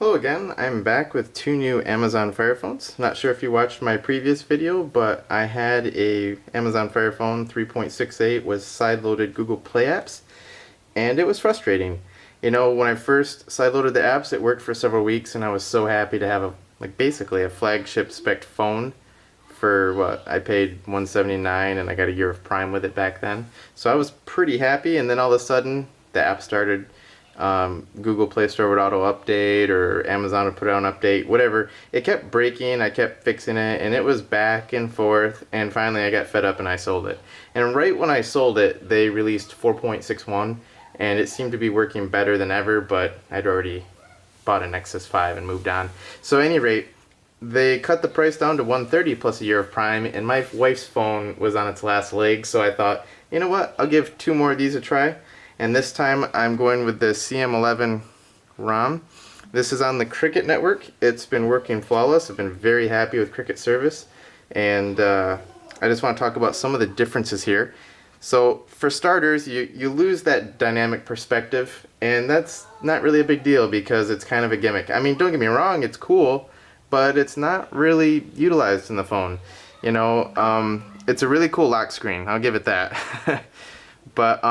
Hello again, I'm back with two new Amazon Fire phones. Not sure if you watched my previous video, but I had a Amazon Fire phone 3.68 with side-loaded Google Play apps, and it was frustrating. You know, when I first side-loaded the apps, it worked for several weeks, and I was so happy to have basically a flagship spec phone for what I paid $179, and I got a year of Prime with it back then. So I was pretty happy, and then all of a sudden the app started. Google Play Store would auto update, or Amazon would put out an update, whatever. It kept breaking, I kept fixing it, and it was back and forth, and finally I got fed up and I sold it. And right when I sold it, they released 4.61, and it seemed to be working better than ever, but I'd already bought an Nexus 5 and moved on. So at any rate, they cut the price down to $130 plus a year of Prime, and my wife's phone was on its last leg, so I thought, you know what, I'll give two more of these a try. And this time I'm going with the CM11 ROM. This is on the Cricket network. It's been working flawless. I've been very happy with Cricket service. And I just want to talk about some of the differences here. So for starters, you lose that dynamic perspective, and that's not really a big deal because it's kind of a gimmick. I mean, don't get me wrong, it's cool, but it's not really utilized in the phone. You know, it's a really cool lock screen, I'll give it that. But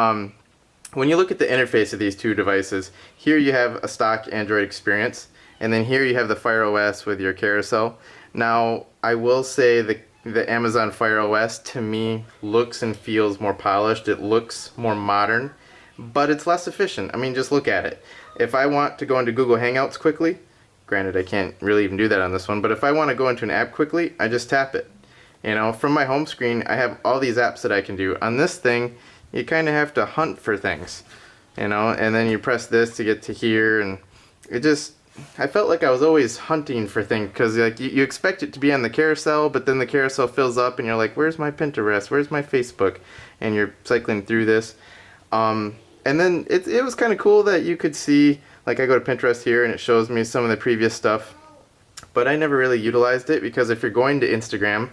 when you look at the interface of these two devices, here you have a stock Android experience, and then here you have the Fire OS with your carousel. Now, I will say the Amazon Fire OS to me looks and feels more polished. It looks more modern, but it's less efficient. I mean, just look at it. If I want to go into Google Hangouts quickly, granted I can't really even do that on this one, but if I want to go into an app quickly, I just tap it. You know, from my home screen, I have all these apps that I can do. On this thing, you kind of have to hunt for things, you know, and then you press this to get to here, and it just, I felt like I was always hunting for things, because like you expect it to be on the carousel, but then the carousel fills up and you're like, where's my Pinterest, where's my Facebook, and you're cycling through this. And then it was kind of cool that you could see, like I go to Pinterest here and it shows me some of the previous stuff, but I never really utilized it, because if you're going to Instagram,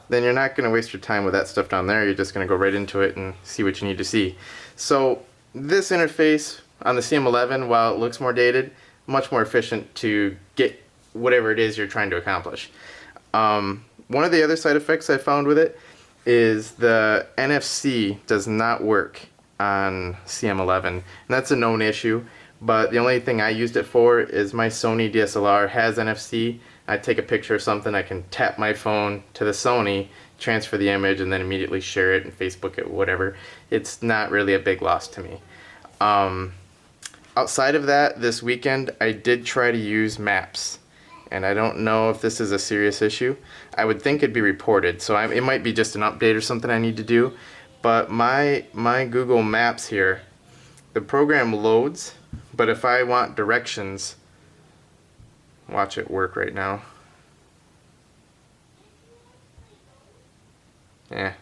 then you're not going to waste your time with that stuff down there. You're just going to go right into it and see what you need to see. So this interface on the CM11, while it looks more dated, much more efficient to get whatever it is you're trying to accomplish. One of the other side effects I found with it is the NFC does not work on CM11, and that's a known issue. But the only thing I used it for is my Sony DSLR has NFC. I take a picture of something, I can tap my phone to the Sony, transfer the image, and then immediately share it and Facebook it, whatever. It's not really a big loss to me. Outside of that, this weekend I did try to use Maps, and I don't know if this is a serious issue. I would think it'd be reported, so it might be just an update or something I need to do. But my Google Maps here, the program loads, but if I want directions, watch it work right now. Yeah.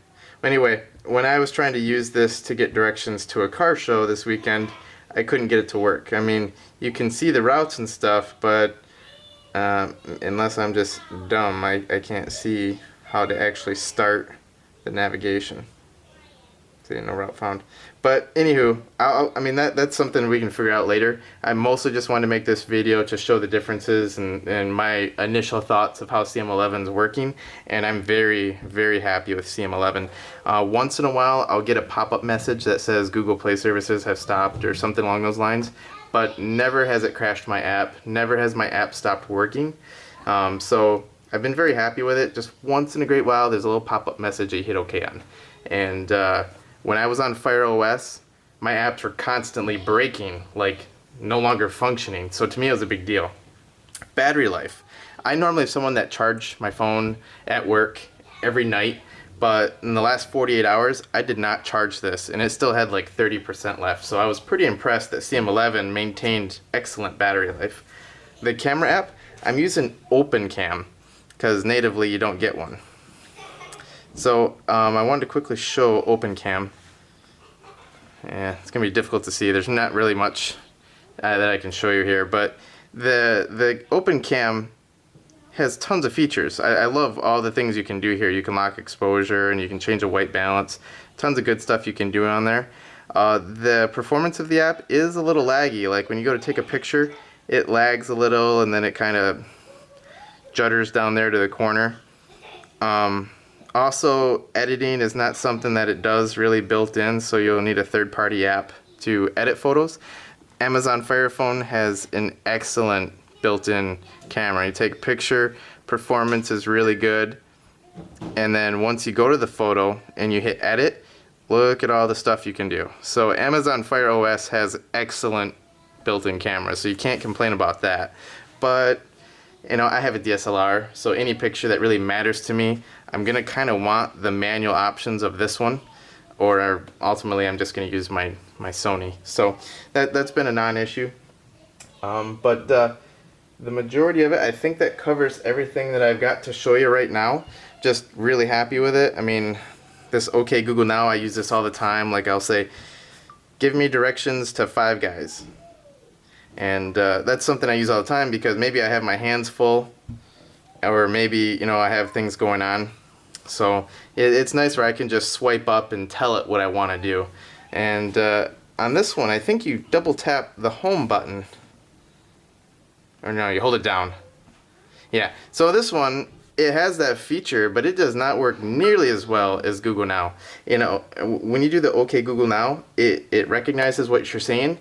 Anyway, when I was trying to use this to get directions to a car show this weekend, I couldn't get it to work. I mean, you can see the routes and stuff, but unless I'm just dumb, I can't see how to actually start the navigation. See, no route found. But anywho, I mean that's something we can figure out later. I mostly just wanted to make this video to show the differences and my initial thoughts of how CM11 is working, and I'm very, very happy with CM11. Once in a while, I'll get a pop-up message that says Google Play services have stopped or something along those lines, but never has it crashed my app. Never has my app stopped working. So I've been very happy with it. Just once in a great while, there's a little pop-up message that you hit OK on, and when I was on Fire OS, my apps were constantly breaking, like no longer functioning. So to me, it was a big deal. Battery life. I normally am someone that charge my phone at work every night, but in the last 48 hours, I did not charge this, and it still had like 30% left. So I was pretty impressed that CM11 maintained excellent battery life. The camera app, I'm using OpenCam, because natively you don't get one. So I wanted to quickly show OpenCam. Yeah, it's going to be difficult to see. There's not really much that I can show you here, but the OpenCam has tons of features. I love all the things you can do here. You can lock exposure, and you can change the white balance. Tons of good stuff you can do on there. The performance of the app is a little laggy. Like when you go to take a picture, it lags a little and then it kind of judders down there to the corner. Also, editing is not something that it does really built in, so you'll need a third-party app to edit photos. Amazon Fire Phone has an excellent built-in camera. You take a picture, performance is really good, and then once you go to the photo and you hit edit, look at all the stuff you can do. So Amazon Fire OS has excellent built-in cameras, so you can't complain about that. But you know, I have a DSLR, so any picture that really matters to me, I'm gonna kind of want the manual options of this one, or ultimately I'm just gonna use my Sony. So that's been a non-issue. But the majority of it, I think that covers everything that I've got to show you right now. Just really happy with it. I mean, this OK Google Now, I use this all the time. Like I'll say, give me directions to Five Guys. And that's something I use all the time because maybe I have my hands full, or maybe, you know, I have things going on. So it's nice where I can just swipe up and tell it what I want to do. And on this one, I think you double tap the home button. Or no, you hold it down. Yeah, so this one, it has that feature, but it does not work nearly as well as Google Now. You know, when you do the OK Google Now, it recognizes what you're saying,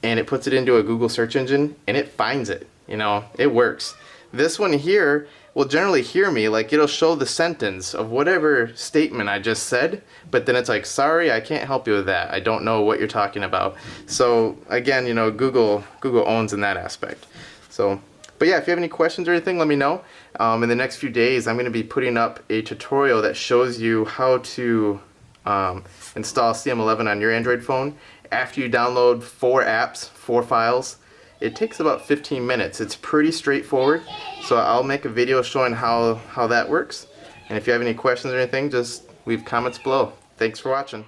and it puts it into a Google search engine, and it finds it. You know, it works. This one here will generally hear me, like it'll show the sentence of whatever statement I just said, but then it's like, sorry, I can't help you with that. I don't know what you're talking about. So again, you know, Google owns in that aspect. So, but yeah, if you have any questions or anything, let me know. In the next few days, I'm going to be putting up a tutorial that shows you how to install CM11 on your Android phone. After you download 4 apps, 4 files, it takes about 15 minutes. It's pretty straightforward, so I'll make a video showing how that works. And if you have any questions or anything, just leave comments below. Thanks for watching.